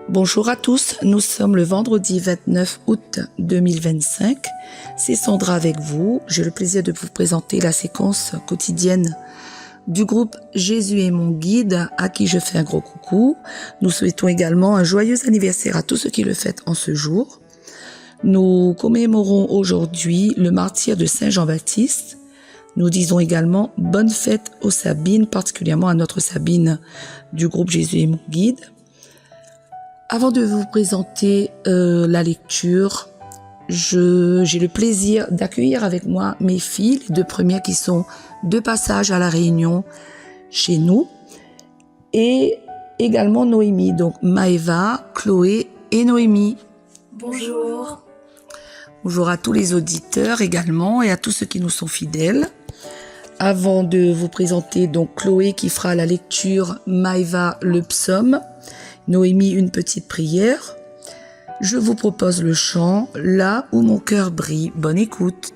Bonjour à tous, nous sommes le vendredi 29 août 2025. C'est Sandra avec vous. J'ai le plaisir de vous présenter la séquence quotidienne du groupe Jésus est mon guide, à qui je fais un gros coucou. Nous souhaitons également un joyeux anniversaire à tous ceux qui le fêtent en ce jour. Nous commémorons aujourd'hui le martyre de Saint Jean-Baptiste. Nous disons également bonne fête aux Sabines, particulièrement à notre Sabine du groupe Jésus est mon guide. Avant de vous présenter la lecture, j'ai le plaisir d'accueillir avec moi mes filles, les deux premières qui sont de passage à La Réunion chez nous, et également Noémie, donc Maëva, Chloé et Noémie. Bonjour. Bonjour à tous les auditeurs également et à tous ceux qui nous sont fidèles. Avant de vous présenter donc Chloé qui fera la lecture, Maëva le psaume, Noémie une petite prière, je vous propose le chant « Là où mon cœur brille ». Bonne écoute.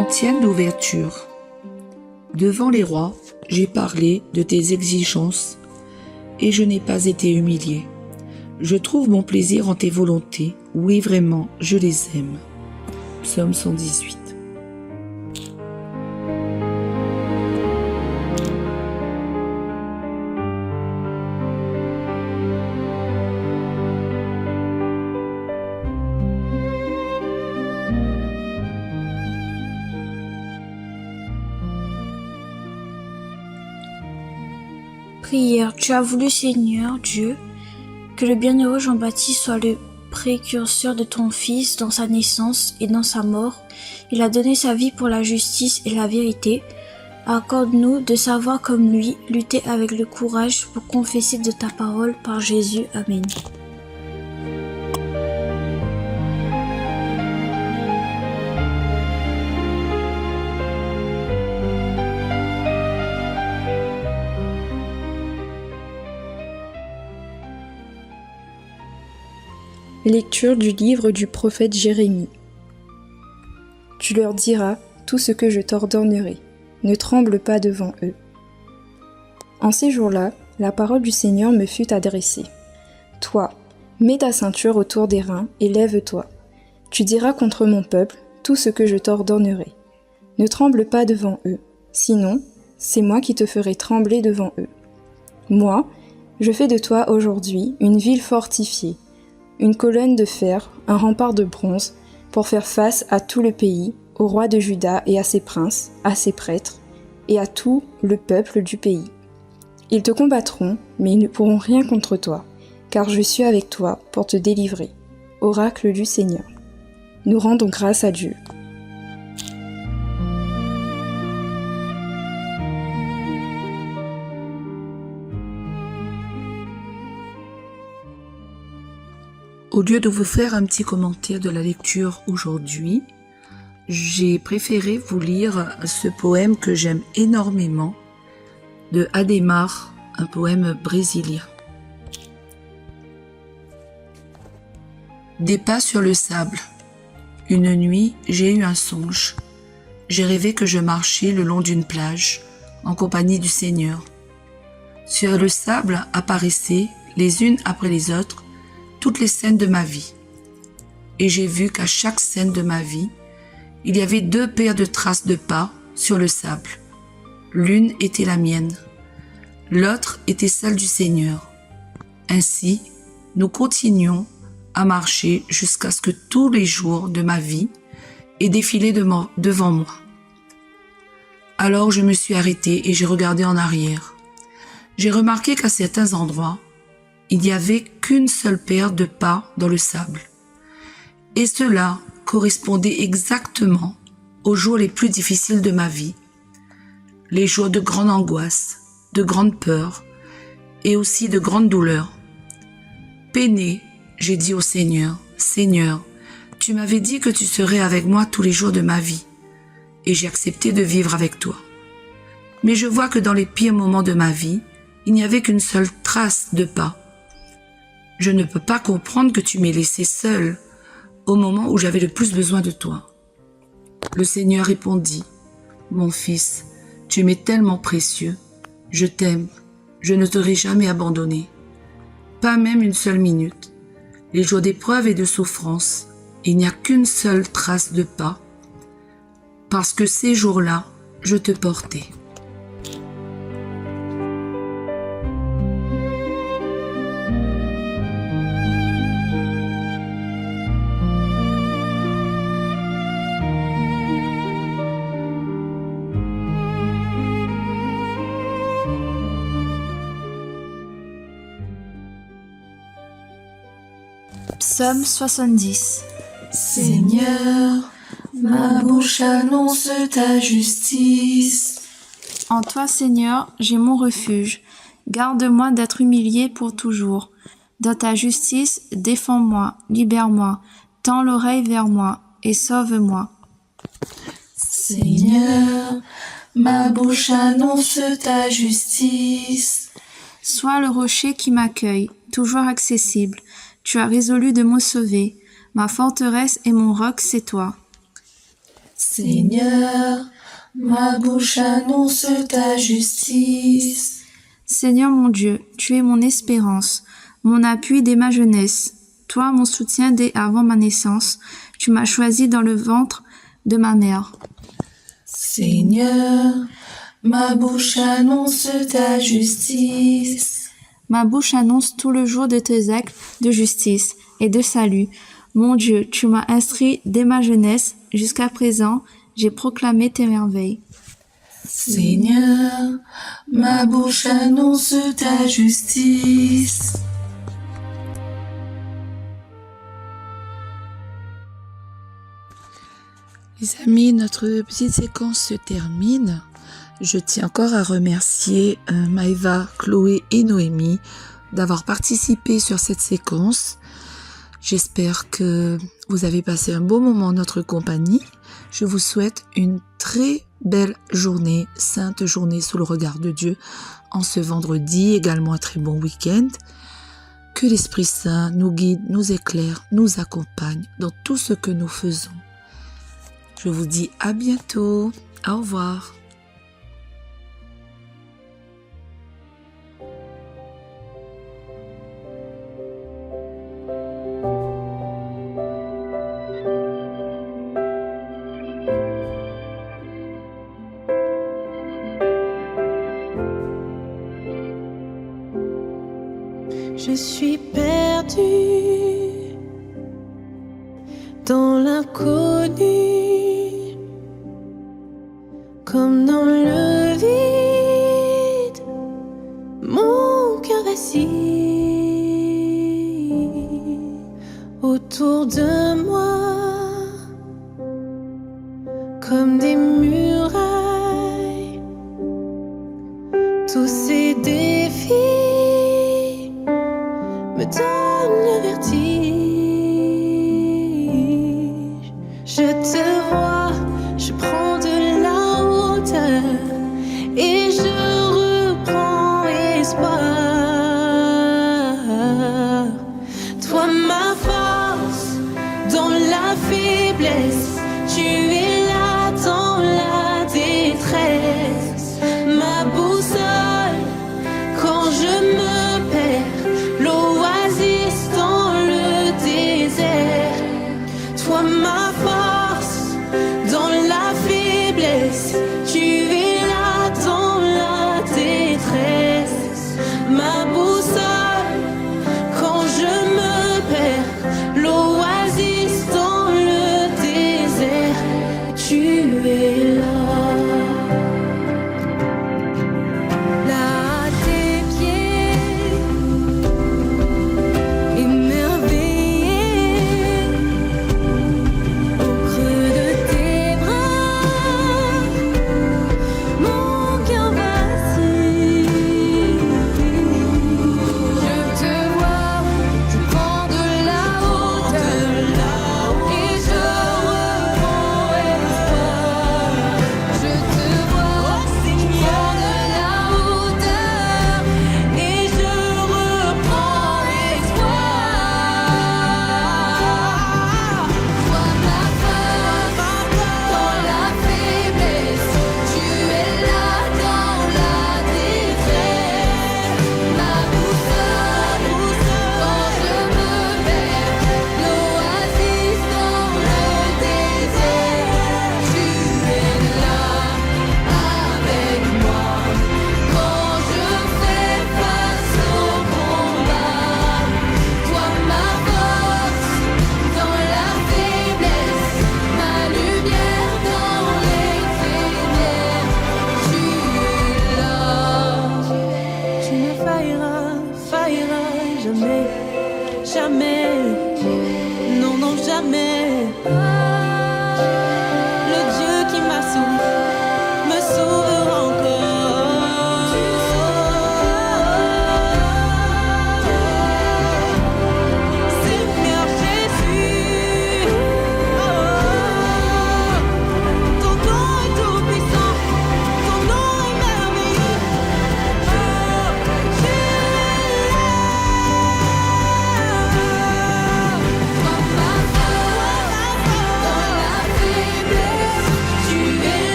Antienne d'ouverture. Devant les rois, j'ai parlé de tes exigences et je n'ai pas été humilié. Je trouve mon plaisir en tes volontés. Oui, vraiment, je les aime. Psaume 118. Prière. Tu as voulu, Seigneur Dieu, que le bienheureux Jean-Baptiste soit le précurseur de ton Fils dans sa naissance et dans sa mort. Il a donné sa vie pour la justice et la vérité. Accorde-nous de savoir comme lui, lutter avec le courage pour confesser de ta parole par Jésus. Amen. Lecture du livre du prophète Jérémie. Tu leur diras tout ce que je t'ordonnerai. Ne tremble pas devant eux. En ces jours-là, la parole du Seigneur me fut adressée. Toi, mets ta ceinture autour des reins et lève-toi. Tu diras contre mon peuple tout ce que je t'ordonnerai. Ne tremble pas devant eux, sinon c'est moi qui te ferai trembler devant eux. Moi, je fais de toi aujourd'hui une ville fortifiée, une colonne de fer, un rempart de bronze, pour faire face à tout le pays, au roi de Juda et à ses princes, à ses prêtres, et à tout le peuple du pays. Ils te combattront, mais ils ne pourront rien contre toi, car je suis avec toi pour te délivrer. Oracle du Seigneur. Nous rendons grâce à Dieu. Au lieu de vous faire un petit commentaire de la lecture aujourd'hui, j'ai préféré vous lire ce poème que j'aime énormément de Adhémar, un poème brésilien. Des pas sur le sable. Une nuit, j'ai eu un songe. J'ai rêvé que je marchais le long d'une plage, en compagnie du Seigneur. Sur le sable apparaissaient, les unes après les autres, toutes les scènes de ma vie. Et j'ai vu qu'à chaque scène de ma vie, il y avait 2 paires de traces de pas sur le sable. L'une était la mienne, l'autre était celle du Seigneur. Ainsi, nous continuions à marcher jusqu'à ce que tous les jours de ma vie aient défilé devant moi. Alors je me suis arrêtée et j'ai regardé en arrière. J'ai remarqué qu'à certains endroits, il n'y avait qu'une seule paire de pas dans le sable. Et cela correspondait exactement aux jours les plus difficiles de ma vie, les jours de grande angoisse, de grande peur et aussi de grande douleur. Peiné, j'ai dit au Seigneur, « Seigneur, tu m'avais dit que tu serais avec moi tous les jours de ma vie, et j'ai accepté de vivre avec toi. Mais je vois que dans les pires moments de ma vie, il n'y avait qu'une seule trace de pas. Je ne peux pas comprendre que tu m'aies laissé seul au moment où j'avais le plus besoin de toi. » Le Seigneur répondit, « Mon fils, tu m'es tellement précieux. Je t'aime, je ne t'aurai jamais abandonné. Pas même une seule minute. Les jours d'épreuve et de souffrance, il n'y a qu'une seule trace de pas, parce que ces jours-là, je te portais. » Psaume 70. Seigneur, ma bouche annonce ta justice. En toi, Seigneur, j'ai mon refuge. Garde-moi d'être humilié pour toujours. Dans ta justice, défends-moi, libère-moi, tends l'oreille vers moi et sauve-moi. Seigneur, ma bouche annonce ta justice. Sois le rocher qui m'accueille, toujours accessible. Tu as résolu de me sauver. Ma forteresse et mon roc, c'est toi. Seigneur, ma bouche annonce ta justice. Seigneur mon Dieu, tu es mon espérance, mon appui dès ma jeunesse. Toi, mon soutien dès avant ma naissance, tu m'as choisi dans le ventre de ma mère. Seigneur, ma bouche annonce ta justice. Ma bouche annonce tout le jour de tes actes de justice et de salut. Mon Dieu, tu m'as instruit dès ma jeunesse, jusqu'à présent, j'ai proclamé tes merveilles. Seigneur, ma bouche annonce ta justice. Les amis, notre petite séquence se termine. Je tiens encore à remercier Maëva, Chloé et Noémie d'avoir participé sur cette séquence. J'espère que vous avez passé un beau moment en notre compagnie. Je vous souhaite une très belle journée, sainte journée sous le regard de Dieu en ce vendredi, également un très bon week-end. Que l'Esprit Saint nous guide, nous éclaire, nous accompagne dans tout ce que nous faisons. Je vous dis à bientôt. Au revoir. Je suis perdue dans l'inconnu, comme dans le vide, mon cœur vacille. Autour de moi, comme des murailles, tous ces défis me donne le vertige. Je te vois, je prends de la hauteur et je reprends espoir. Toi ma force dans la faiblesse, tu es là dans la détresse. Ma boussole quand je me perds, l'oasis dans le désert. Toi ma force dans la faiblesse, tu es là dans la détresse. Ma boussole quand je me perds, l'oasis dans le désert. Tu es là.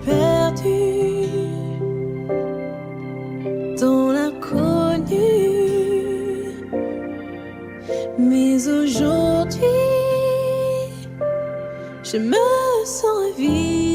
perdue dans l'inconnu. Mais aujourd'hui, je me sens vivre.